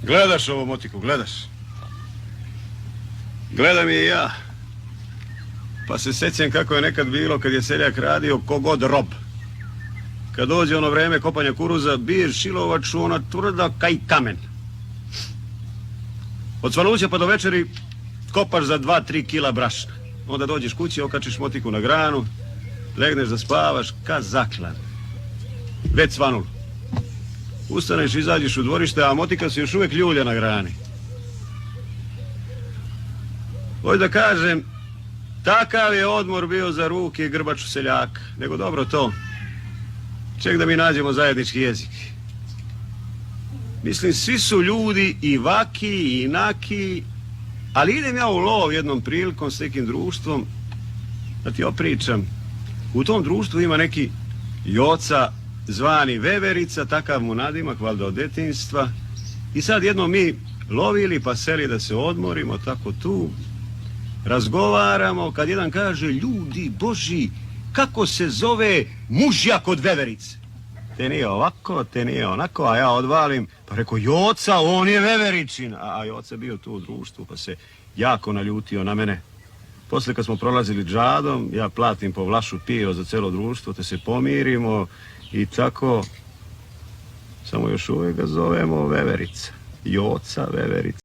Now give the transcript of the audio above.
Gledaš ovo, motiku, gledaš. Gledam i ja. Pa se sjećam kako je nekad bilo kad je seljak radio kogod rob. Kad dođe ono vreme kopanja kuruza, bir šilovaču, ona tvrda kaj kamen. Od svanuća pa do večeri kopaš za 2-3 kila brašna. Onda dođeš kući, okačiš motiku na granu, legneš da spavaš, ka zaklan. Već svanulo. Ustaneš, izađeš u dvorište, a motika se još uvijek ljulja na grani. Hoću da kažem, takav je odmor bio za ruke i grbaču seljaka. Nego dobro to. Ček da mi nađemo zajednički jezik. Mislim, svi su ljudi i vaki i inaki, ali idem ja u lov jednom prilikom s nekim društvom, da ti opričam. U tom društvu ima neki Joca zvani Veverica, takav mu nadimak, valjda od detinjstva. I sad jednom mi lovili pa seli da se odmorimo, tako tu. Razgovaramo, kad jedan kaže, ljudi boži, kako se zove mužja kod Veverice? Te nije ovako, te nije onako, a ja odvalim, pa reko, Joca, on je Veveričin. A Joca bio tu u društvu, pa se jako naljutio na mene. Poslije kad smo prolazili džadom, ja platim po vlašu piva za celo društvo, te se pomirimo i tako, samo još uvijek ga zovemo Veverica. Joca Veverica.